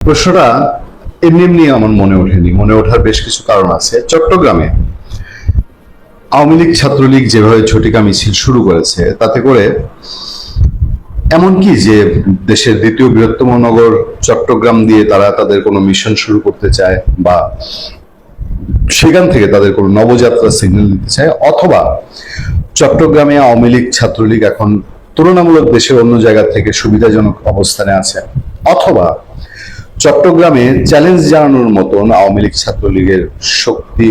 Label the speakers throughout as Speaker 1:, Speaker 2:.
Speaker 1: প্রশ্নটা এমনি এমনি আমার মনে ওঠেনি, মনে ওঠার বেশ কিছু কারণ আছে। চট্টগ্রামে আওয়ামী লীগ ছাত্রলীগ যেভাবে ঝটিকা মিছিল শুরু করেছে, তাতে করে এমনকি যে দেশের দ্বিতীয় বৃহত্তম নগর চট্টগ্রাম দিয়ে তারা তাদের কোনো মিশন শুরু করতে চায় বা সেখান থেকে তাদের কোনো নবযাত্রা সিগন্যাল দিতে চায়, অথবা চট্টগ্রামে আওয়ামী লীগ ছাত্রলীগ এখন তুলনামূলক দেশের অন্য জায়গা থেকে সুবিধাজনক অবস্থানে আছে, অথবা চট্টগ্রামে চ্যালেঞ্জ জানানোর মতন আওয়ামী লীগ ছাত্রলীগের শক্তি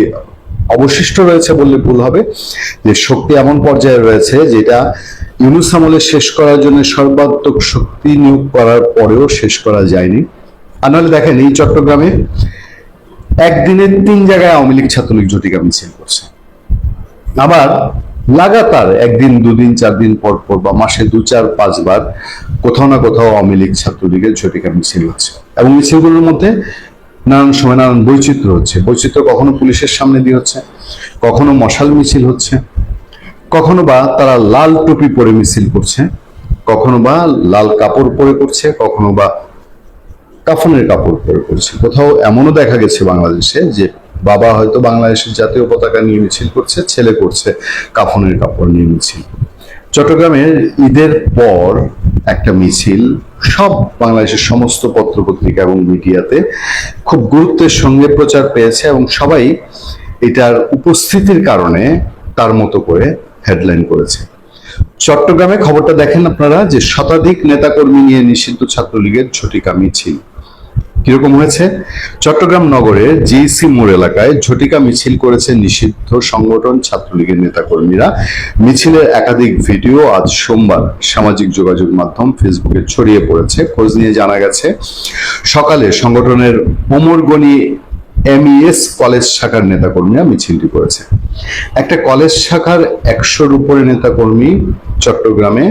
Speaker 1: অবশিষ্ট রয়েছে বললে ভুল হবে। যে শক্তি এমন পর্যায়ে রয়েছে যেটা ইউনূস আমলে শেষ করার জন্য সর্বাত্মক শক্তি নিয়োগ করার পরেও শেষ করা যায়নি। আর নাহলে দেখেন, এই চট্টগ্রামে একদিনে 3 জায়গায় আওয়ামী লীগ ছাত্রলীগ ঝটিকা মিছিল করছে। আবার লাগাতার একদিন, 2 দিন, 4 দিন পর পর বা মাসে 2, 4, 5 বার কোথাও না কোথাও আওয়ামী লীগ ছাত্রলীগের ঝটিকা মিছিল হচ্ছে, এবং মিছিলগুলোর মধ্যে নানান সময় নানান বৈচিত্র্য হচ্ছে। বৈচিত্র্য কখনো পুলিশের সামনে দিয়ে হচ্ছে, কখনো মশাল মিছিল হচ্ছে, কখনো বা তারা লাল টুপি পরে মিছিল করছে, কখনো বা লাল কাপড় পরে করছে, কখনো বা কাফনের কাপড় পরে করছে। কোথাও এমনও দেখা গেছে বাংলাদেশে যে বাবা হয়তো বাংলাদেশের জাতীয় পতাকা নিয়ে মিছিল করছে, ছেলে করছে কাফনের কাপড় নিয়ে মিছিল। চট্টগ্রামের ঈদের পর একটা মিছিল সব বাংলাদেশের সমস্ত পত্রপত্রিকা এবং মিডিয়াতে খুব গুরুত্বের সঙ্গে প্রচার পেয়েছে, এবং সবাই এটার উপস্থিতির কারণে তার মতো করে হেডলাইন করেছে। চট্টগ্রামে খবরটা দেখেন আপনারা, যে শতাধিক নেতাকর্মী নিয়ে নিষিদ্ধ ছাত্রলীগের ঝটিকা মিছিল। কিরকম হয়েছে? চট্টগ্রাম নগরের জিসি মোড় এলাকায় ঝটিকা মিছিল করেছে নিষিদ্ধ সংগঠন ছাত্রলীগের নেতাকর্মীরা। মিছিলের একাধিক ভিডিও আজ সোমবার সামাজিক যোগাযোগ মাধ্যম ফেসবুকে ছড়িয়ে পড়েছে। খোঁজ নিয়ে জানা গেছে, সকালে সংগঠনের ওমরগনি এমইএস কলেজ শাখার নেতাকর্মীরা মিছিলটি করেছে। একটা কলেজ শাখার 100-র উপরে নেতাকর্মী চট্টগ্রামে,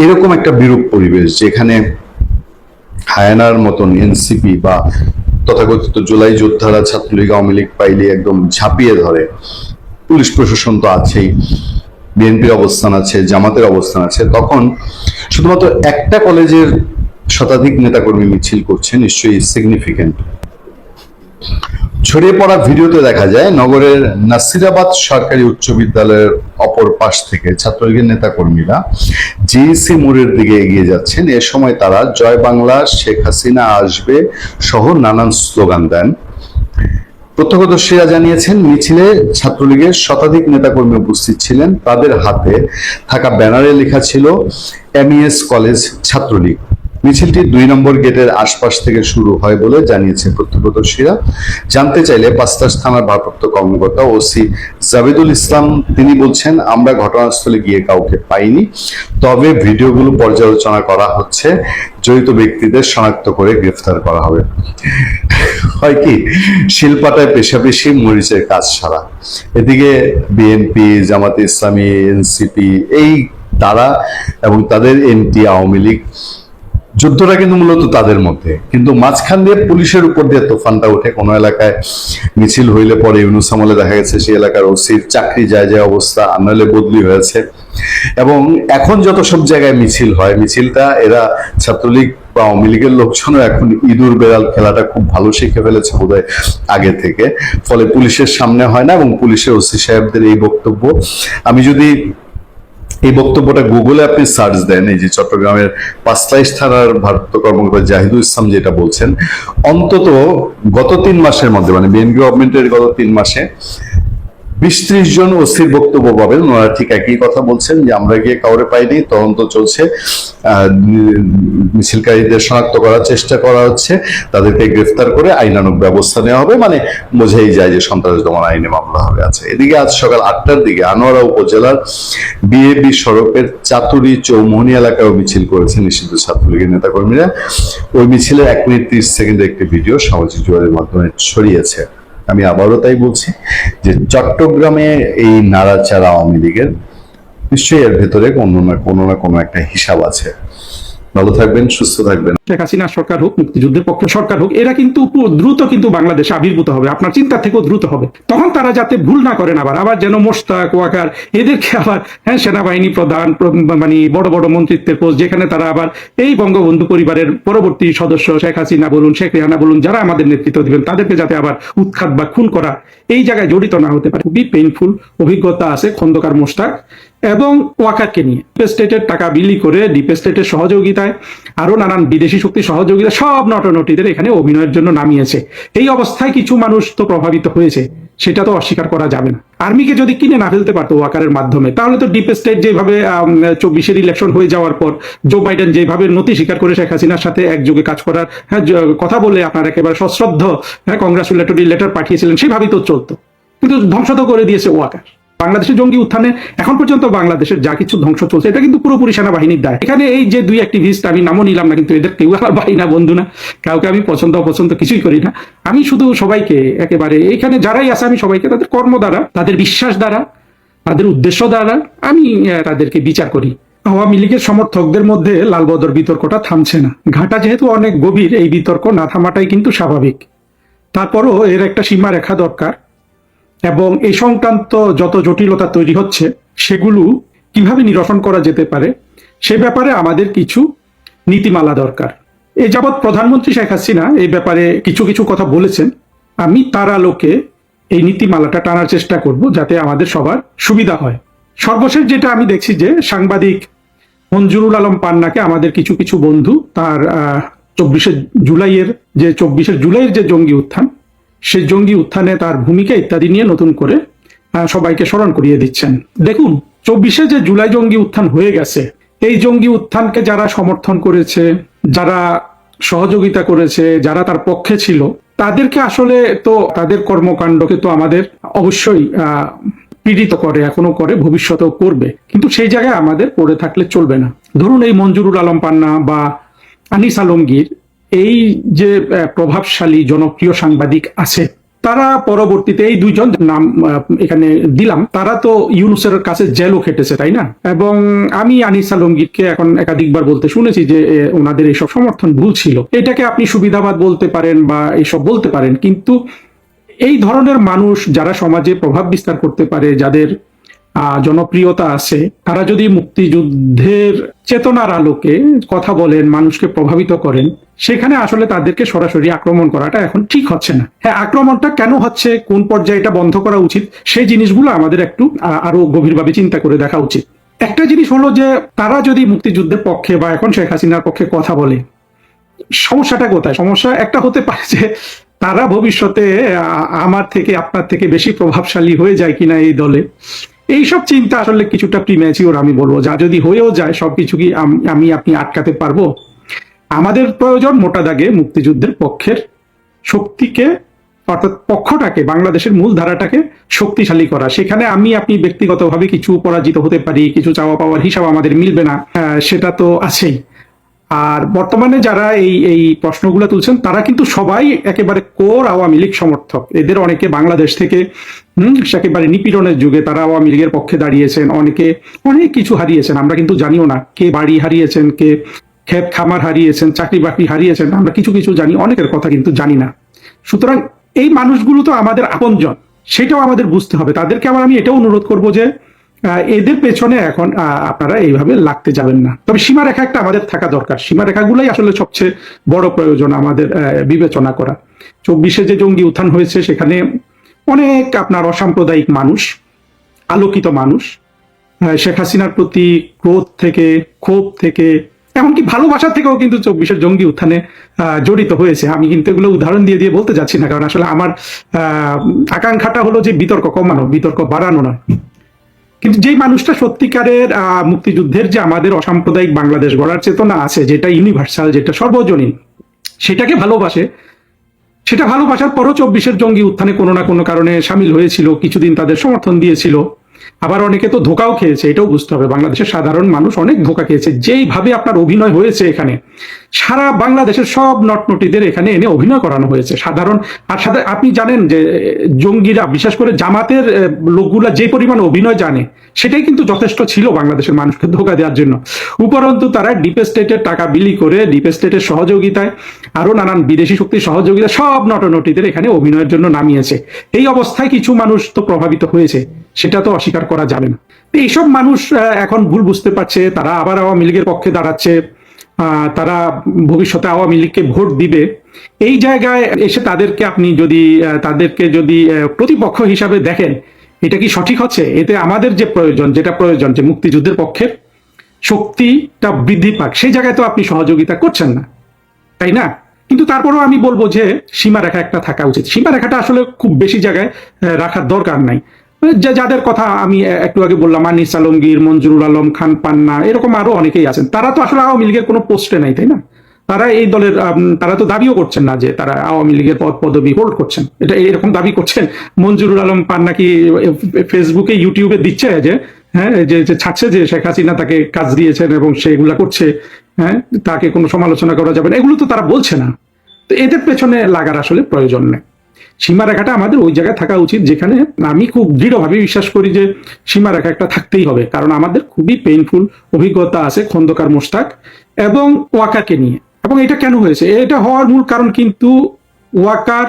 Speaker 1: এরকম একটা বিরূপ পরিবেশ যেখানে হায়ানার মতন এনসিপি বা তথাকথিত জুলাই যোদ্ধারা ছাত্রলীগ আওয়ামী লীগ পাইলে একদম ঝাঁপিয়ে ধরে। পুলিশ প্রশাসন তো আছেই, বিএনপির অবস্থান আছে, জামাতের অবস্থান আছে, তখন শুধুমাত্র একটা কলেজের শতাধিক নেতাকর্মী মিছিল করছে, নিশ্চয়ই সিগনিফিকেন্ট। ছড়িয়ে পড়া ভিডিওতে দেখা যায় নগরের নাসিরাবাদ সরকারি উচ্চ বিদ্যালয়ের অপর পাশ থেকে ছাত্রলীগের নেতাকর্মীরা জিইসি মোড়ের দিকে এগিয়ে যাচ্ছেন। এ সময় তারা জয় বাংলা, শেখ হাসিনা আসবে সহ নানান স্লোগান দেন। প্রত্যক্ষদর্শীরা জানিয়েছেন, মিছিলে ছাত্রলীগের শতাধিক নেতাকর্মী উপস্থিত ছিলেন। তাদের হাতে থাকা ব্যানারে লেখা ছিল এমইএস কলেজ ছাত্রলীগ। মিছিলটি 2 নম্বর গেটের আশপাশ থেকে শুরু হয় বলে জানিয়েছে প্রত্যক্ষদর্শীরা। জানতে চাইলে পাঁচতাশ থানার ভারপ্রাপ্ত কর্মকর্তা ওসি জাবেদুল ইসলাম তিনি বলছেন, আমরা ঘটনাস্থলে গিয়ে কাউকে পাইনি, তবে ভিডিওগুলো পর্যালোচনা করা হচ্ছে, জড়িত ব্যক্তিদের শনাক্ত করে গ্রেফতার করা হবে। হয় কি, শিলপাটায় পেশাপেশি মরিচের কাজ সারা। এদিকে বিএনপি, জামাতে ইসলামী, এনসিপি, এই তারা এবং তাদের এনটি আওয়ামী লীগ, যুদ্ধটা কিন্তু মূলত তাদের মধ্যে, কিন্তু মাঝখান দিয়ে পুলিশের উপর দিয়ে তোফানটা ওঠে। কোনো এলাকায় মিছিল হইলে পরে ইউনূস আমলে দেখা গেছে সেই এলাকার ওসির চাকরি যায় যায় অবস্থা, আনালে বদলি হয়েছে। এবং এখন যত সব জায়গায় মিছিল হয়, মিছিলটা এরা ছাত্রলীগ বা আওয়ামী লীগের লোকজনও এখন ইঁদুর বেড়াল খেলাটা খুব ভালো শিখে ফেলেছে বোধহয় আগে থেকে, ফলে পুলিশের সামনে হয় না। এবং পুলিশের ওসি সাহেবদের এই বক্তব্য, আমি যদি এই বক্তব্যটা গুগলে আপনি সার্চ দেন, এই যে চট্টগ্রামের পাঁচলাইশ থানার ভারপ্রাপ্ত কর্মকর্তা জাহিদুল ইসলাম যেটা বলছেন, অন্তত গত 3 মাসের মধ্যে, মানে বিএনপি গভর্নমেন্টের গত 3 মাসে 20-30 জন ওসির বক্তব্য পাবেন। ওনারা ঠিক একই কথা বলছেন যে আমরা গিয়ে কাউরে পাইনি, তদন্ত চলছে, মিছিলকারীদের শনাক্ত করার চেষ্টা করা হচ্ছে, তাদেরকে গ্রেফতার করে আইনানুগ ব্যবস্থা নেওয়া হবে, মানে বোঝাই যায় যে সন্ত্রাস দমন আইনে মামলা হবে। আছে এদিকে আজ সকাল 8টার দিকে আনোয়ারা উপজেলার বিএবি সড়কের চাতুরি চৌমুহনী এলাকায় মিছিল করেছে নিষিদ্ধ ছাত্রলীগের নেতাকর্মীরা। ওই মিছিলের 1 মিনিট 30 সেকেন্ডের একটি ভিডিও সামাজিক যোগাযোগের মাধ্যমে ছড়িয়েছে। আমি আবারও তাই বলছি যে চট্টগ্রামে এই নাড়াচাড়া আওয়ামী লীগের নিশ্চয়ই এর ভেতরে কোনো না কোনো একটা হিসাব আছে। ভালো থাকবেন, সুস্থ থাকবেন।
Speaker 2: শেখ হাসিনা সরকার হোক, মুক্তিযুদ্ধের পক্ষে সরকার হোক, এরা কিন্তু দ্রুত কিন্তু বাংলাদেশে আবির্ভূত হবে, আপনার চিন্তা থেকেও দ্রুত হবে। তখন তারা যাতে ভুল না করেন, আবার যেন মোশতাক, ওয়াকার এদেরকে আবার সেনাবাহিনী প্রধান, মানে বড় বড় মন্ত্রিত্বের পোস্ট, যেখানে তারা আবার এই বঙ্গবন্ধু পরিবারের পরবর্তী সদস্য শেখ হাসিনা বলুন, শেখ রেহানা বলুন, যারা আমাদের নেতৃত্ব দিবেন, তাদেরকে যাতে আবার উৎখাত বা খুন করা এই জায়গায় জড়িত না হতে পারে। খুবই পেইনফুল অভিজ্ঞতা আছে খন্দকার, মোশতাক এবং ওয়াকারকে নিয়ে। ডিপ স্টেটের টাকা বিলি করে, ডিপ স্টেটের সহযোগিতায়, আরো নানান বিদেশি শক্তির সহযোগিতা, সব নটনটিদের এখানে অভিনয়ের জন্য নামিয়েছে। এই অবস্থায় কিছু মানুষ তো প্রভাবিত হয়েছে, সেটা তো অস্বীকার করা যাবে না। আর্মিকে যদি কিনে না ফেলতে পারতো ওয়াকারের মাধ্যমে, তাহলে তো ডিপ স্টেট যেভাবে 24-এর ইলেকশন হয়ে যাওয়ার পর জো বাইডেন যেভাবে নথি স্বীকার করে শেখ হাসিনার সাথে একযোগে কাজ করার কথা বলে আপনার একেবারে সশ্রদ্ধ কংগ্রাচুলেটরি লেটার পাঠিয়েছিলেন, সেভাবেই তো চলতো। কিন্তু ধ্বংস তো করে দিয়েছে ওয়াকার। বাংলাদেশের জঙ্গি উত্থানে এখন পর্যন্ত বাংলাদেশের যা কিছু ধ্বংস চলছে, এটা কিন্তু পুরোপুরি সেনাবাহিনীর দায়। এখানে এই যে দুই অ্যাক্টিভিস্ট, আমি নামও নিলাম না, কিন্তু এদের কেউ আমার ভাই না, বন্ধু না, কাউকে আমি পছন্দ অপছন্দ কিছুই করি না। আমি শুধু সবাইকে একেবারে এখানে যারাই আছে, আমি সবাইকে তাদের কর্ম দ্বারা, তাদের বিশ্বাস দ্বারা, তাদের উদ্দেশ্য দ্বারা আমি তাদেরকে বিচার করি। আওয়ামী লীগের সমর্থকদের মধ্যে লালবদর বিতর্কটা থামছে না। ঘাটা যেহেতু অনেক গভীর, এই বিতর্ক না থামাটাই কিন্তু স্বাভাবিক। তারপরও এর একটা সীমা রেখা দরকার, এবং এই সংক্রান্ত যত জটিলতা তৈরি হচ্ছে সেগুলো কিভাবে নিরসন করা যেতে পারে সে ব্যাপারে আমাদের কিছু নীতিমালা দরকার। এ যাবৎ প্রধানমন্ত্রী শেখ হাসিনা এই ব্যাপারে কিছু কিছু কথা বলেছেন। আমি তার আলোকে এই নীতিমালাটা টানার চেষ্টা করব, যাতে আমাদের সবার সুবিধা হয়। সর্বশেষ যেটা আমি দেখছি যে সাংবাদিক মঞ্জুরুল আলম পান্নাকে আমাদের কিছু কিছু বন্ধু তার 24শে জুলাইয়ের যে জঙ্গি উত্থান, সেই জঙ্গি উত্থানে তার ভূমিকা ইত্যাদি নিয়ে নতুন করে সবাইকে স্মরণ করিয়ে দিচ্ছেন। দেখুন, 24শে যে জুলাই জঙ্গি উত্থান হয়ে গেছে, এই জঙ্গি উত্থানকে যারা সমর্থন করেছে, যারা সহযোগিতা করেছে, যারা তার পক্ষে ছিল, তাদেরকে আসলে তো তাদের কর্মকাণ্ডকে তো আমাদের অবশ্যই পীড়িত করে, এখনো করে, ভবিষ্যতেও করবে। কিন্তু সেই জায়গায় আমাদের পড়ে থাকলে চলবে না। ধরুন এই মঞ্জুরুল আলম পান্না বা আনিস আলমগীর, এই যে প্রভাবশালী জনপ্রিয় সাংবাদিক আছে, তারা পরবর্তীতে এই দুইজন নাম এখানে দিলাম, তারা তো ইউনূসের কাছে জেলও খেটেছে, তাই না? এবং আমি আনিস আলমগীরকে এখন একাধিকবার বলতে শুনেছি যে ওনাদের এইসব সমর্থন ভুল ছিল। এটাকে আপনি সুবিধাবাদ বলতে পারেন বা এইসব বলতে পারেন, কিন্তু এই ধরনের মানুষ যারা সমাজে প্রভাব বিস্তার করতে পারে, যাদের জনপ্রিয়তা আছে, তারা যদি মুক্তিযুদ্ধের চেতনার আলোকে কথা বলেন, মানুষকে প্রভাবিত করেন, সেখানে আসলে তাদেরকে সরাসরি আক্রমণ করাটা এখন ঠিক হচ্ছে না। হ্যাঁ, আক্রমণটা কেন হচ্ছে, কোন পর্যায়ে এটা বন্ধ করা উচিত, সেই জিনিসগুলো আমাদের একটু আরো গভীরভাবে চিন্তা করে দেখা উচিত। একটা জিনিস হলো যে তারা যদি মুক্তিযুদ্ধের পক্ষে বা এখন শেখ হাসিনার পক্ষে কথা বলে, সমস্যাটা কোথায়? সমস্যা একটা হতে পারে যে তারা ভবিষ্যতে আমার থেকে, আপনার থেকে বেশি প্রভাবশালী হয়ে যায় কিনা এই দলে। এইসব চিন্তা আসলে কিছুটা প্রিম্যাচিওর আমি বলবো। যা যদি হয়েও যায়, সবকিছু কি আপনি আটকাতে পারবো? আমাদের প্রয়োজন মোটা দাগে মুক্তিযুদ্ধের পক্ষের শক্তিকে, অর্থাৎ পক্ষটাকে, বাংলাদেশের মূল ধারাটাকে শক্তিশালী করা। সেখানে আপনি ব্যক্তিগতভাবে কিছু পরাজিত হতে পারি, কিছু চাওয়া পাওয়ার হিসাব আমাদের মিলবে না, সেটা তো আছেই। আর বর্তমানে যারা এই প্রশ্নগুলো তুলছেন, তারা কিন্তু সবাই একেবারে কোর আওয়ামী লীগ সমর্থক। এদের অনেকে বাংলাদেশ থেকে একেবারে নিপীড়নের যুগে তারা আওয়ামী লীগের পক্ষে দাঁড়িয়েছেন, অনেকে অনেক কিছু হারিয়েছেন, আমরা কিন্তু জানিও না। কে বাড়ি হারিয়েছেন, কে ক্ষেত খামার হারিয়েছেন, চাকরি বাকরি হারিয়েছেন, আমরা কিছু কিছু জানি, অনেকের কথা কিন্তু জানি না। সুতরাং এই মানুষগুলো তো আমাদের আপনজন, সেটাও আমাদের বুঝতে হবে। তাদেরকে আবার আমি এটাও অনুরোধ করবো যে এদের পেছনে এখন আপনারা এইভাবে লাগতে যাবেন না। তবে সীমারেখা একটা আমাদের থাকা দরকার। সীমারেখাগুলাই আসলে সবচেয়ে বড় প্রয়োজন আমাদের বিবেচনা করা। 24শে যে জঙ্গি উত্থান হয়েছে, সেখানে অনেক আপনার অসাম্প্রদায়িক মানুষ, আলোকিত মানুষ, শেখ হাসিনার প্রতি ক্রোধ থেকে, ক্ষোভ থেকে, এমনকি ভালোবাসা থেকেও কিন্তু 24শে জঙ্গি উত্থানে জড়িত হয়েছে। আমি কিন্তু এগুলো উদাহরণ দিয়ে দিয়ে বলতে যাচ্ছি না, কারণ আসলে আমার আকাঙ্ক্ষাটা হলো যে বিতর্ক কমানো, বিতর্ক বাড়ানো নয়। কিন্তু যেই মানুষটা সত্যিকারের মুক্তিযুদ্ধের যে আমাদের অসাম্প্রদায়িক বাংলাদেশ গড়ার চেতনা আছে, যেটা ইউনিভার্সাল, যেটা সর্বজনীন, সেটাকে ভালোবাসে, সেটা ভালোবাসার পরও 24শে জঙ্গি উত্থানে কোনো না কোনো কারণে সামিল হয়েছিল, কিছুদিন তাদের সমর্থন দিয়েছিল, আবার অনেকে তো ধোকাও খেয়েছে। এটাও বুঝতে হবে, বাংলাদেশের সাধারণ মানুষ অনেক ধোকা খেয়েছে। যেইভাবে আপনার অভিনয় হয়েছে এখানে, সারা বাংলাদেশের সব নটনটিদের এখানে এনে অভিনয় করানো হয়েছে। সাধারণ আর আপনি জানেন যে জঙ্গিরা বিশেষ করে জামাতের লোকগুলা যে পরিমাণ অভিনয় জানে সেটাই কিন্তু যথেষ্ট ছিল বাংলাদেশের মানুষকে ধোঁকা দেওয়ার জন্য। উপরন্তু তারা ডিপ স্টেটের টাকা বিলি করে ডিপ স্টেটের সহযোগিতায় আরো নানান বিদেশি শক্তির সহযোগিতায় সব নটনটিদের এখানে অভিনয়ের জন্য নামিয়েছে। এই অবস্থায় কিছু মানুষ তো প্রভাবিত হয়েছে, সেটা তো অস্বীকার করা যাবে না। এইসব মানুষ এখন ভুল বুঝতে পারছে, তারা আবার আওয়ামী লীগের পক্ষে দাঁড়াচ্ছে, তারা ভবিষ্যতে আওয়ামী লীগকে ভোট দিবে। এই জায়গায় এসে তাদেরকে যদি প্রতিপক্ষ হিসাবে দেখেন, এটা কি সঠিক হচ্ছে? এতে আমাদের যে প্রয়োজন যে মুক্তিযুদ্ধের পক্ষের শক্তিটা বৃদ্ধি পাক, সেই জায়গায় তো আপনি সহযোগিতা করছেন না, তাই না? কিন্তু তারপরেও আমি বলবো যে সীমারেখা একটা থাকা উচিত। সীমারেখাটা আসলে খুব বেশি জায়গায় রাখার দরকার নাই। যাদের কথা আমি একটু আগে বললাম, আনিস আলমগীর, মঞ্জুরুল আলম, খান পান্না, এরকম আরো অনেকেই আছেন, তারা তো আসলে আওয়ামী লীগের কোনো পোস্টে নাই, তাই না? তারা এই দলের তারা তো দাবিও করছেন না যে তারা আওয়ামী লীগের পদবি হোল্ড করছেন। এটা এরকম দাবি করছেন। মঞ্জুরুল আলম পান্না কি ফেসবুকে ইউটিউবে দিচ্ছে যে যে ছাড়ছে যে শেখ হাসিনা তাকে কাজ দিয়েছেন এবং সেগুলা করছে, তাকে কোনো সমালোচনা করা যাবে না, এগুলো তো তারা বলছে না। তো এদের পেছনে লাগার আসলে প্রয়োজন নেই। সীমারেখাটা আমাদের ওই জায়গায় থাকা উচিত যেখানে আমি খুব দৃঢ়ভাবে বিশ্বাস করি যে সীমারেখা একটা থাকতেই হবে, কারণ আমাদের খুবই পেইনফুল অভিজ্ঞতা আছে খন্দকার মোশতাক এবং ওয়াকারকে নিয়ে। এবং এটা কেন হয়েছে? এটা হওয়ার মূল কারণ কিন্তু ওয়াকার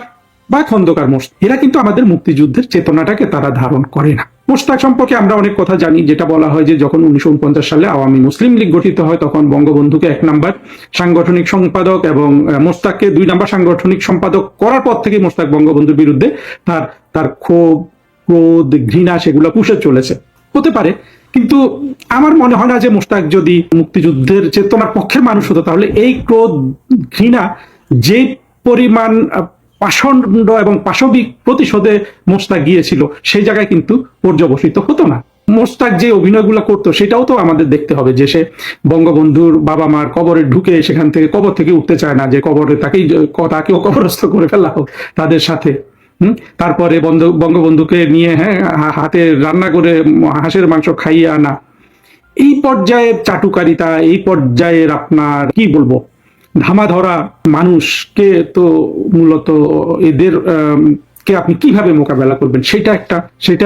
Speaker 2: বা খন্দকার মোশতাক, এরা কিন্তু আমাদের মুক্তিযুদ্ধের চেতনাটাকে তারা ধারণ করে না। মোশতাক সম্পর্কে আমরা অনেক কথা জানি, যেটা বলা হয় যে যখন 1949 সালে আওয়ামী মুসলিম লীগ গঠিত হয় তখন বঙ্গবন্ধুকে 1 নাম্বার সাংগঠনিক সম্পাদক এবং মোশতাককে 2 নাম্বার সাংগঠনিক সম্পাদক করার পর থেকে মোশতাক বঙ্গবন্ধুর বিরুদ্ধে তার ক্ষোভ, ক্রোধ, ঘৃণা সেগুলো পুষে চলেছে। হতে পারে, কিন্তু আমার মনে হয় না যে মোশতাক যদি মুক্তিযুদ্ধের চেতনার পক্ষের মানুষ হতো তাহলে এই ক্রোধ, ঘৃণা, যে পরিমাণ পাষণ্ড এবং পাশবিক প্রতিশোধে মোশতাক গিয়েছিল সেই জায়গায় কিন্তু পর্যবসিত হতো না। মোশতাক যে অভিনয়গুলো করতো সেটাও তো আমাদের দেখতে হবে, যে সে বঙ্গবন্ধুর বাবা মার কবরে ঢুকে সেখান থেকে কবর থেকে উঠতে চায় না, যে কবরে তাকেও কবরস্থ করে ফেলা হোক তাদের সাথে। তারপরে বঙ্গবন্ধুকে নিয়ে হাতে রান্না করে হাঁসের মাংস খাইয়ে আনা, এই পর্যায়ের চাটুকারিতা, এই পর্যায়ের আপনার কি বলবো ধামাধরা মানুষকে তো মূলত এদের কে আপনি কিভাবে মোকাবেলা করবেন সেটা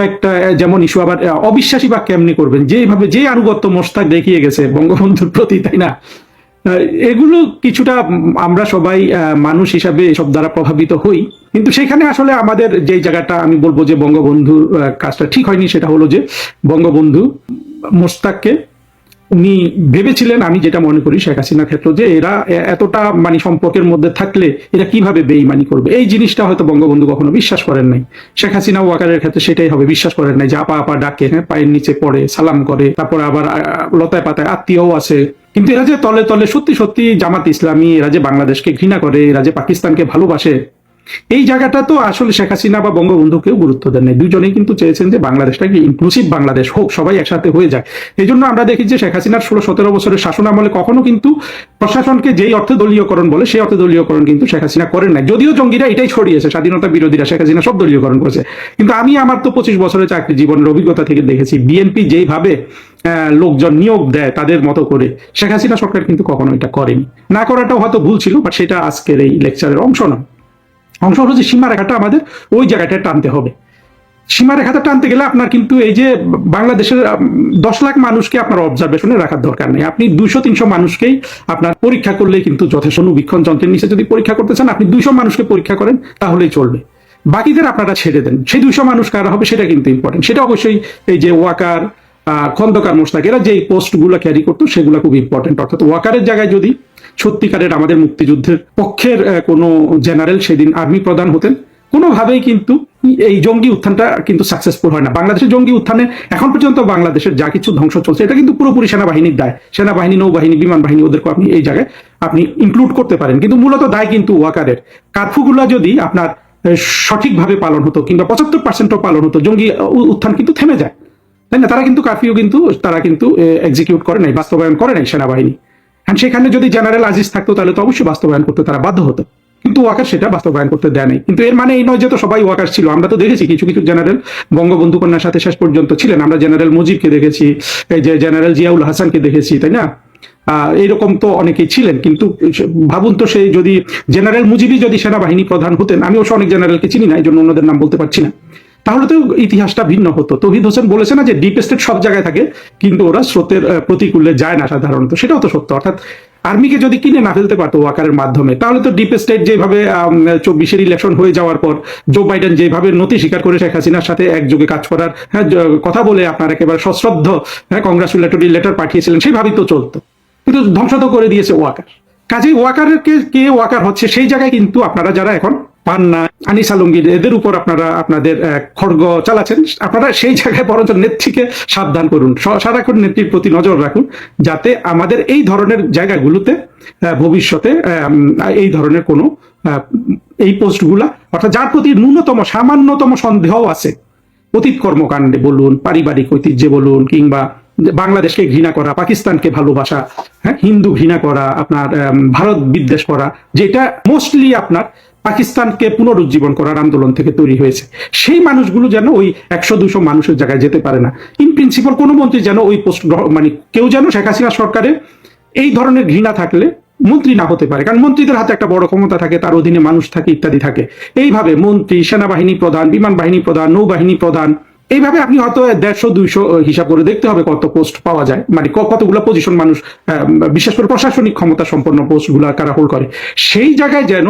Speaker 2: একটা যেমন ইস্যু। আবার অবিশ্বাসী বা কেমনি করবেন, যেভাবে যে আনুগত্য মোশতাক দেখিয়ে গেছে বঙ্গবন্ধুর প্রতি, তাই না? এগুলো কিছুটা আমরা সবাই মানুষ হিসাবে এসব দ্বারা প্রভাবিত হই। কিন্তু সেখানে আসলে আমাদের যে জায়গাটা আমি বলবো যে বঙ্গবন্ধুর কাজটা ঠিক হয়নি, সেটা হলো যে বঙ্গবন্ধু মোশতাককে উনি ভেবেছিলেন, আমি যেটা মনে করি শেখ হাসিনার ক্ষেত্রে, যে এরা এতটা সম্পর্কের মধ্যে থাকলে এরা কিভাবে বেইমানি করবে, এই জিনিসটা হয়তো বঙ্গবন্ধু কখনো বিশ্বাস করেন নাই। শেখ হাসিনা ওয়াকারের ক্ষেত্রে সেটাই হবে, বিশ্বাস করেন নাই যে আপা আপা ডাকে, পায়ের নিচে পড়ে সালাম করে, তারপরে আবার লতায় পাতায় আত্মীয়ও আছে। কিন্তু এরা যে তলে তলে সত্যি সত্যি জামাত ইসলামী, এরা যে বাংলাদেশকে ঘৃণা করে, এরা যে পাকিস্তানকে ভালোবাসে, এই জায়গাটা তো আসলে শেখ হাসিনা বা বঙ্গবন্ধুকেও গুরুত্ব দেন নাই। দুজনেই কিন্তু চেয়েছেন যে বাংলাদেশটা কি ইনক্লুসিভ বাংলাদেশ হোক, সবাই একসাথে হয়ে যায়। এই জন্য আমরা দেখি যে শেখ হাসিনার 16-17 বছরের শাসন আমলে কখনো কিন্তু প্রশাসনকে যেই অর্থে দলীয়করণ বলে সেই অর্থে দলীয়করণ কিন্তু শেখ হাসিনা করেন নাই। যদিও জঙ্গিরা এটাই ছড়িয়েছে, স্বাধীনতা বিরোধীরা, শেখ হাসিনা সব দলীয়করণ করেছে। কিন্তু আমি আমার তো 25 বছরের চাকরি জীবনের অভিজ্ঞতা থেকে দেখেছি, বিএনপি যেইভাবে লোকজন নিয়োগ দেয় তাদের মতো করে, শেখ হাসিনা সরকার কিন্তু কখনো এটা করেনি। না করাটাও হয়তো ভুল ছিল, বাট সেটা আজকের এই লেকচারের অংশ না। অংশ হলো যে সীমারেখাটা আমাদের ওই জায়গাটায় টানতে হবে। সীমারেখাটা টানতে গেলে আপনার কিন্তু এই যে বাংলাদেশের 10 লাখ মানুষকে আপনার অবজারভেশনে রাখার দরকার নেই। আপনি 200-300 মানুষকেই আপনার পরীক্ষা করলেই কিন্তু যথেষ্ট। অনুবীক্ষণ যন্ত্রের নিচে যদি পরীক্ষা করতে চান, আপনি 200 মানুষকে পরীক্ষা করেন তাহলেই চলবে, বাকিদের আপনারা ছেড়ে দেন। সেই 200 মানুষ কারা হবে সেটা কিন্তু ইম্পর্টেন্ট। সেটা অবশ্যই এই যে ওয়াকার, খন্দকার মোশতাক, এরা যে পোস্টগুলো ক্যারি করতো সেগুলো খুব ইম্পর্টেন্ট। অর্থাৎ ওয়াকারের জায়গায় যদি সত্যিকারের আমাদের মুক্তিযুদ্ধের পক্ষের কোনো জেনারেল সেদিন আর্মি প্রধান হতেন, কোনোভাবেই কিন্তু এই জঙ্গি উত্থানটা কিন্তু সাকসেসফুল হয় না। বাংলাদেশের জঙ্গি উত্থানে এখন পর্যন্ত বাংলাদেশের যা কিছু ধ্বংস চলছে এটা কিন্তু পুরোপুরি সেনাবাহিনীর দায়। সেনাবাহিনী, নৌবাহিনী, বিমান বাহিনী, ওদেরকে আপনি এই জায়গায় আপনি ইনক্লুড করতে পারেন, কিন্তু মূলত দায় কিন্তু ওয়াকারের। কারফুগুলা যদি আপনার সঠিকভাবে পালন হতো কিংবা 75%ও পালন হতো, জঙ্গি উত্থান কিন্তু থেমে যায়, তাই না? তারা কিন্তু কারফিউ তারা কিন্তু এক্সিকিউট করে নাই, বাস্তবায়ন করে নাই সেনাবাহিনী। সেখানে যদি জেনারেল আজিজ থাকতো তাহলে তো অবশ্যই বাস্তবায়ন করতে তারা বাধ্য হতো, কিন্তু ওয়াকার সেটা বাস্তবায়ন করতে দেয় নাই। কিন্তু এর মানে এই নয় যে তো সবাই ওয়াকার ছিল। আমরা তো দেখেছি কিছু কিছু জেনারেল বঙ্গবন্ধু কন্যার সাথে শেষ পর্যন্ত ছিলেন। আমরা জেনারেল মুজিবকে দেখেছি, এই যে জেনারেল জিয়াউল হাসানকে দেখেছি, তাই না? এইরকম তো অনেকেই ছিলেন, কিন্তু ভাবুন তো সেই যদি জেনারেল মুজিবই যদি সেনাবাহিনী প্রধান হতেন, আমি অবশ্য অনেক জেনারেলকে চিনি না, এই জন্য অন্যদের নাম বলতে পারছি না, তাহলে তো ইতিহাসটা ভিন্ন হতো। তৌহিদ হোসেন বলেছে না যে ডিপ স্টেট সব জায়গায় থাকে কিন্তু ওরা স্রোতের প্রতিকূলে যায় না সাধারণত, সেটাও তো সত্য। অর্থাৎ আর্মিকে যদি কিনে না ফেলতে পারতো ওয়াকারের মাধ্যমে, তাহলে তো ডিপ স্টেট যেভাবে 24-এর ইলেকশন হয়ে যাওয়ার পর জো বাইডেন যেভাবে নতি স্বীকার করে শেখ হাসিনার সাথে একযোগে কাজ করার কথা বলে আপনার একেবারে সশ্রদ্ধ কংগ্রাচুলেটরি লেটার পাঠিয়েছিলেন, সেইভাবেই তো চলতো। কিন্তু ধ্বংস তো করে দিয়েছে ওয়াকার। কাজেই ওয়াকারের কে ওয়াকার হচ্ছে সেই জায়গায় কিন্তু আপনারা যারা এখন পান্না, আনিস আলমগীর এদের উপর আপনারা আপনাদের খড়গ চালাচ্ছেন, আপনারা সেই জায়গায় বরঞ্চ নেত্রীকে সাবধান করুন, সারাক্ষণ নেত্রীর প্রতি নজর রাখুন, যাতে আমাদের এই ধরনের জায়গাগুলোতে ভবিষ্যতে এই ধরনের কোনো এই পোস্টগুলা, অর্থাৎ যার প্রতি ন্যূনতম সামান্যতম সন্দেহ আছে, অতীত কর্মকাণ্ডে বলুন, পারিবারিক ঐতিহ্যে বলুন, কিংবা বাংলাদেশকে ঘৃণা করা, পাকিস্তানকে ভালোবাসা, হিন্দু ঘৃণা করা, আপনার ভারত বিদ্বেষ করা, যেটা মোস্টলি আপনার পাকিস্তানকে পুনরুজ্জীবন করার আন্দোলন থেকে তৈরি হয়েছে, সেই মানুষগুলো যেন ওই 100-200 মানুষের জায়গায় যেতে পারে না। ইন প্রিন্সিপাল কোনো মন্ত্রী যেন ওই পোস্ট মানে কেউ যেন শেখ হাসিনা সরকারে এই ধরনের ঘৃণা থাকলে মন্ত্রী না হতে পারে, কারণ মন্ত্রীদের হাতে একটা বড় ক্ষমতা থাকে, তার অধীনে মানুষ থাকে, ইত্যাদি থাকে। এইভাবে মন্ত্রী, সেনাবাহিনী প্রধান, বিমান বাহিনী প্রধান, নৌবাহিনী প্রধান, এইভাবে আপনি হয়তো 150-200 হিসাব করে দেখতে হবে কত পোস্ট পাওয়া যায়, মানে কতগুলো পজিশন মানুষ, বিশেষ করে প্রশাসনিক ক্ষমতা সম্পন্ন পোস্টগুলো কারা হোল্ড করে, সেই জায়গায় যেন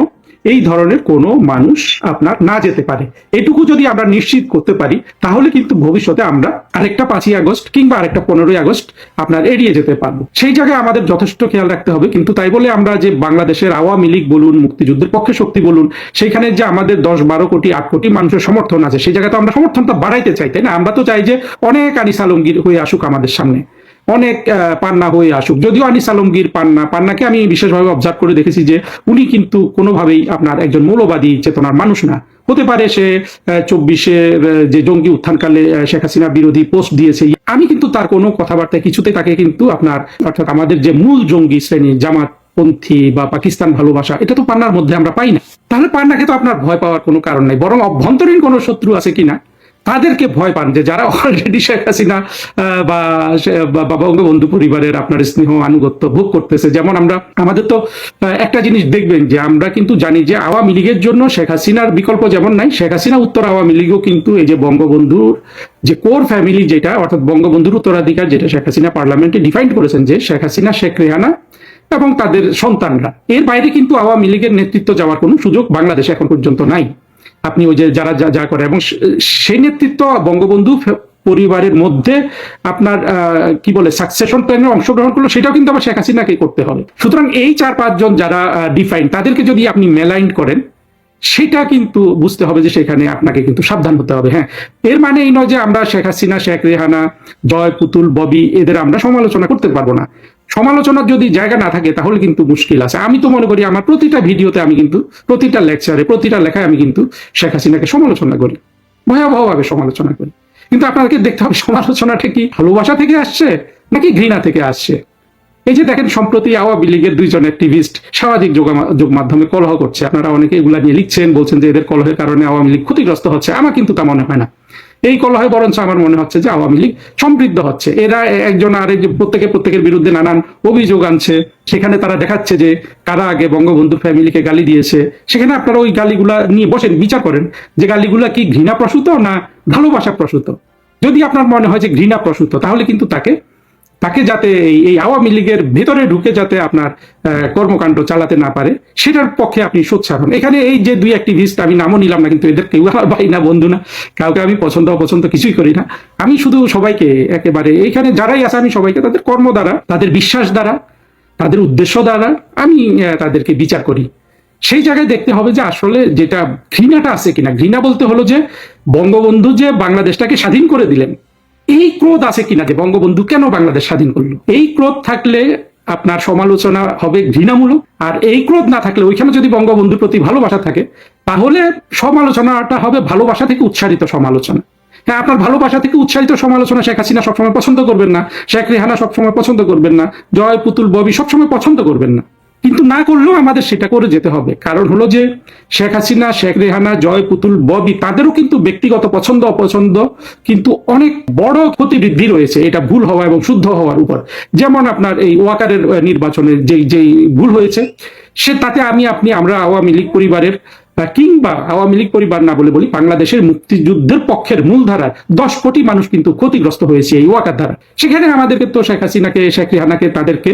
Speaker 2: এই ধরনের কোনো মানুষ আপনার না যেতে পারে। এটুকু যদি আমরা নিশ্চিত করতে পারি, তাহলে কিন্তু ভবিষ্যতে আমরা আরেকটা 5ই আগস্ট কিংবা আরেকটা 15ই আগস্ট আপনার এড়িয়ে যেতে পারবো। সেই জায়গায় আমাদের যথেষ্ট খেয়াল রাখতে হবে। কিন্তু তাই বলে আমরা যে বাংলাদেশের আওয়ামী লীগ বলুন, মুক্তিযুদ্ধের পক্ষে শক্তি বলুন, সেইখানে যে আমাদের 10-12 কোটি 8 কোটি মানুষের সমর্থন আছে, সেই জায়গায় তো আমরা সমর্থনটা বাড়াইতে চাই, তাই না? আমরা তো চাই যে অনেক আনিস আলমগীর হয়ে আসুক আমাদের সামনে, অনেক পান্না হয়ে আসুক। যদিও আনিস আলমগীর পান্নাকে আমি বিশেষভাবে অবজার্ভ করে দেখেছি যে উনি কিন্তু কোনোভাবেই আপনার একজন মৌলবাদী চেতনার মানুষ না। হতে পারে সে 24-এর যে জঙ্গি উত্থানকালে শেখ হাসিনা বিরোধী পোস্ট দিয়েছে, আমি কিন্তু তার কোনো কথাবার্তায় কিছুতে তাকে কিন্তু আপনার, অর্থাৎ আমাদের যে মূল জঙ্গি শ্রেণী জামাত পন্থী বা পাকিস্তান ভালোবাসা, এটা তো পান্নার মধ্যে আমরা পাই না। তাহলে পান্নাকে তো আপনার ভয় পাওয়ার কোনো কারণ নাই, বরং অভ্যন্তরীণ কোনো শত্রু আছে কিনা তাদেরকে ভয় পান, যে যারা অলরেডি শেখ হাসিনা বা বঙ্গবন্ধু পরিবারের আপনার স্নেহ আনুগত্য ভোগ করতেছে। যেমন আমরা আমাদের তো একটা জিনিস দেখবেন যে আমরা কিন্তু জানি যে আওয়ামী লীগের জন্য শেখ হাসিনার বিকল্প যেমন নাই, শেখ হাসিনা উত্তর আওয়ামী লীগও কিন্তু এই যে বঙ্গবন্ধুর যে কোর ফ্যামিলি, যেটা অর্থাৎ বঙ্গবন্ধুর উত্তরাধিকার, যেটা শেখ হাসিনা পার্লামেন্টে ডিফাইন করেছেন যে শেখ হাসিনা, শেখ রেহানা এবং তাদের সন্তানরা, এর বাইরে কিন্তু আওয়ামী লীগের নেতৃত্ব যাওয়ার কোনো সুযোগ বাংলাদেশে এখন পর্যন্ত নাই। আপনি ওই যে যারা যা করে, এবং সেই নেতৃত্ব বঙ্গবন্ধু পরিবারের মধ্যে আপনার কি বলে সাকসেশন প্ল্যানে অংশগ্রহণ করলো, সেটাও কিন্তু আবার শেখ হাসিনাকে করতে হবে। সুতরাং এই 4-5 জন যারা ডিফাইন, তাদেরকে যদি আপনি মেলাইন করেন, সেটা কিন্তু বুঝতে হবে যে সেখানে আপনাকে কিন্তু সাবধান হতে হবে। হ্যাঁ, এর মানে এই নয় যে আমরা শেখ হাসিনা, শেখ রেহানা, জয়, পুতুল, ববি এদের আমরা সমালোচনা করতে পারবো না। সমালোচনার যদি জায়গা না থাকে তাহলে কিন্তু মুশকিল আছে। আমি তো মনে করি আমার প্রতিটা ভিডিওতে, আমি কিন্তু প্রতিটা লেকচারে, প্রতিটা লেখায় আমি কিন্তু শেখ হাসিনাকে সমালোচনা করি, ভয়াবহভাবে সমালোচনা করি। কিন্তু আপনাকে দেখতে হবে সমালোচনাটা কি ভালোবাসা থেকে আসছে নাকি ঘৃণা থেকে আসছে। এই যে দেখেন, সম্প্রতি আওয়ামী লীগের 2 জন অ্যাক্টিভিস্ট সামাজিক যোগ মাধ্যমে কলহ করছে, আপনারা অনেকে এগুলা নিয়ে লিখছেন, বলছেন যে এদের কলহের কারণে আওয়ামী লীগ ক্ষতিগ্রস্ত হচ্ছে। আমার কিন্তু তা মনে হয় না। এই কলহে বরঞ্চ আমার মনে হচ্ছে যে আওয়ামী লীগ সমৃদ্ধ হচ্ছে। এরা একজন আরেকজন প্রত্যেকের বিরুদ্ধে নানান অভিযোগ আনছে, সেখানে তারা দেখাচ্ছে যে কারা আগে বঙ্গবন্ধু ফ্যামিলিকে গালি দিয়েছে। সেখানে আপনারা ওই গালিগুলা নিয়ে বসেন, বিচার করেন যে গালিগুলা কি ঘৃণা প্রসূত না ভালোবাসা প্রসূত। যদি আপনার মনে হয় যে ঘৃণা প্রসূত, তাহলে কিন্তু তাকে যাতে এই আওয়ামী লীগের ভেতরে ঢুকে যাতে আপনার কর্মকাণ্ড চালাতে না পারে, সেটার পক্ষে আপনি সোচ্চার হন। এখানে এই যে 2 অ্যাক্টিভিস্ট, আমি নামও নিলাম না, কিন্তু এদের কেউ আমার ভাই না, বন্ধু না, কাউকে আমি পছন্দ কিছুই করি না। আমি শুধু সবাইকে একেবারে এখানে যারাই আছে, আমি সবাইকে তাদের কর্ম দ্বারা, তাদের বিশ্বাস দ্বারা, তাদের উদ্দেশ্য দ্বারা আমি তাদেরকে বিচার করি। সেই জায়গায় দেখতে হবে যে আসলে যেটা ঘৃণাটা আছে কিনা। ঘৃণা বলতে হলো যে বঙ্গবন্ধু যে বাংলাদেশটাকে স্বাধীন করে দিলেন, এই ক্রোধ আছে কিনা যে বঙ্গবন্ধু কেন বাংলাদেশ স্বাধীন করলো। এই ক্রোধ থাকলে আপনার সমালোচনা হবে ঘৃণামূলক, আর এই ক্রোধ না থাকলে, ওইখানে যদি বঙ্গবন্ধুর প্রতি ভালোবাসা থাকে, তাহলে সমালোচনাটা হবে ভালোবাসা থেকে উৎসারিত সমালোচনা। হ্যাঁ, আপনার ভালোবাসা থেকে উৎসাহিত সমালোচনা শেখ হাসিনা সবসময় পছন্দ করবেন না, শেখ রেহানা সবসময় পছন্দ করবেন না, জয়, পুতুল, ববি সবসময় পছন্দ করবেন না। কিন্তু না করলেও আমাদের সেটা করে যেতে হবে। কারণ হলো যে শেখ হাসিনা, শেখ রেহানা, জয় পুতুল, ববি তাদেরও কিন্তু ব্যক্তিগত পছন্দ অপছন্দ কিন্তু অনেক বড় ক্ষতি বৃদ্ধি রয়েছে এটা ভুল হওয়া এবং শুদ্ধ হওয়ার উপর। যেমন আপনার এই ওয়াকারের নির্বাচনে যেই ভুল হয়েছে সে তাতে আমরা আওয়ামী লীগ পরিবারের কিংবা আওয়ামী লীগ পরিবার না বলে বলি বাংলাদেশের মুক্তিযুদ্ধের পক্ষের মূলধারার 10 কোটি মানুষ কিন্তু ক্ষতিগ্রস্ত হয়েছে এই ওয়াকার দ্বারা। সেখানে আমাদেরকে তো শেখ হাসিনাকে, শেখ রেহানাকে তাদেরকে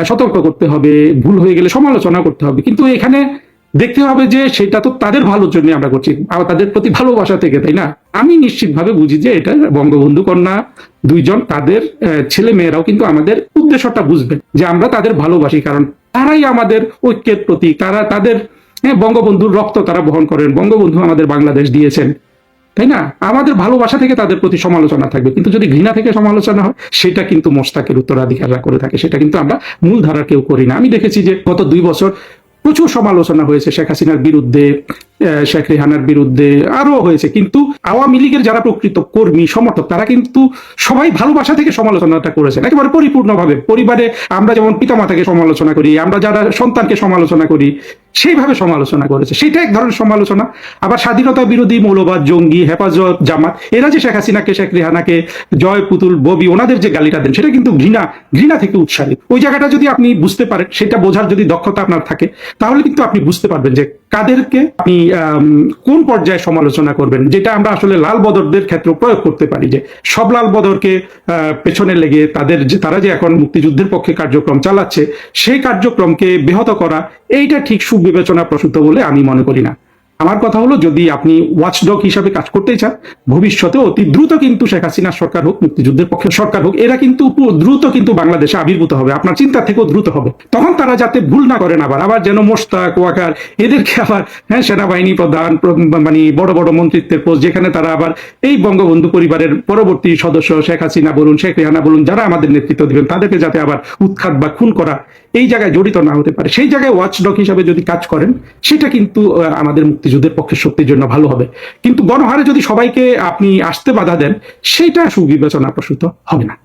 Speaker 2: সতর্ক করতে হবে, ভুল হয়ে গেলে সমালোচনা করতে হবে, কিন্তু এখানে দেখতে হবে যে সেটা তো তাদের ভালোর জন্য আমরা করছি, তাদের প্রতি ভালোবাসা থেকে, তাই না? আমি নিশ্চিতভাবে বুঝি যে এটা বঙ্গবন্ধু কন্যা দুইজন তাদের ছেলে মেয়েরাও কিন্তু আমাদের উদ্দেশ্যটা বুঝবে যে আমরা তাদের ভালোবাসি, কারণ তারাই আমাদের ঐক্যের প্রতীক, তাদের বঙ্গবন্ধুর রক্ত তারা বহন করেন, বঙ্গবন্ধু আমাদের বাংলাদেশ দিয়েছেন, তাই না? আমাদের ভালোবাসা থেকে তাদের প্রতি সমালোচনা থাকবে, কিন্তু যদি ঘৃণা থেকে সমালোচনা হয় সেটা কিন্তু মোশতাকের উত্তরাধিকাররা করে থাকে, সেটা কিন্তু আমরা মূলধারা কেউ করি না। আমি দেখেছি যে গত 2 বছর প্রচুর সমালোচনা হয়েছে শেখ হাসিনার বিরুদ্ধে, শেখ রেহানার বিরুদ্ধে, আরো হয়েছে, কিন্তু আওয়ামী লীগের যারা প্রকৃত কর্মী সমর্থক তারা কিন্তু সবাই ভালোবাসা থেকে সমালোচনাটা করেছেন একেবারে পরিপূর্ণভাবে। পরিবারে আমরা যেমন পিতামাতাকে সমালোচনা করি, আমরা যারা সন্তানকে সমালোচনা করি, সেইভাবে সমালোচনা করেছে, সেটা এক ধরনের সমালোচনা। আবার স্বাধীনতা বিরোধী, মৌলবাদ, জঙ্গি, হেফাজত, জামাত এরা যে শেখ হাসিনাকে, শেখ রেহানাকে, জয় পুতুল, ববি ওনাদের যে গালিটা দেন সেটা কিন্তু ঘৃণা থেকে উৎসারিত। ওই জায়গাটা যদি আপনি বুঝতে পারেন, সেটা বোঝার যদি দক্ষতা আপনার থাকে, তাহলে কিন্তু আপনি বুঝতে পারবেন যে কাদেরকে আপনি কোন পর্যায়ে সমালোচনা করবেন। যেটা আমরা আসলে লাল বদরদের ক্ষেত্রে প্রয়োগ করতে পারি, যে সব লাল বদরকে পেছনে লেগে তারা যে এখন মুক্তিযুদ্ধের পক্ষে কার্যক্রম চালাচ্ছে সেই কার্যক্রমকে ব্যাহত করা, এইটা ঠিক সুবিবেচনা প্রসূত বলে আমি মনে করি না। আমার কথা হলো, যদি আপনি ওয়াচডগ হিসাবে কাজ করতে চান, ভবিষ্যতে অতি দ্রুত কিন্তু শেখ হাসিনার সরকার হোক, মুক্তিযুদ্ধের পক্ষের সরকার হোক, এরা কিন্তু দ্রুত কিন্তু বাংলাদেশে আবির্ভূত হবে, আপনার চিন্তা থেকেও দ্রুত হবে। তখন তারা যাতে ভুল না করেন আবার যেন মোশতাক, ওয়াকার এদেরকে আবার সেনাবাহিনী প্রধান, মানে বড় বড় মন্ত্রিত্বের পোস্ট, যেখানে তারা আবার এই বঙ্গবন্ধু পরিবারের পরবর্তী সদস্য শেখ হাসিনা বলুন, শেখ রেহানা বলুন, যারা আমাদের নেতৃত্ব দিবেন তাদেরকে যাতে আবার উৎখাত বা খুন করা এই জায়গায় জড়িত না হতে পারে, সেই জায়গায় ওয়াচডগ হিসাবে যদি কাজ করেন সেটা কিন্তু আমাদের মুক্তিযুদ্ধের পক্ষের শক্তির জন্য ভালো হবে। কিন্তু গণহারে যদি সবাইকে আপনি আসতে বাধা দেন, সেটা সুবিবেচনা প্রসূত হবে না।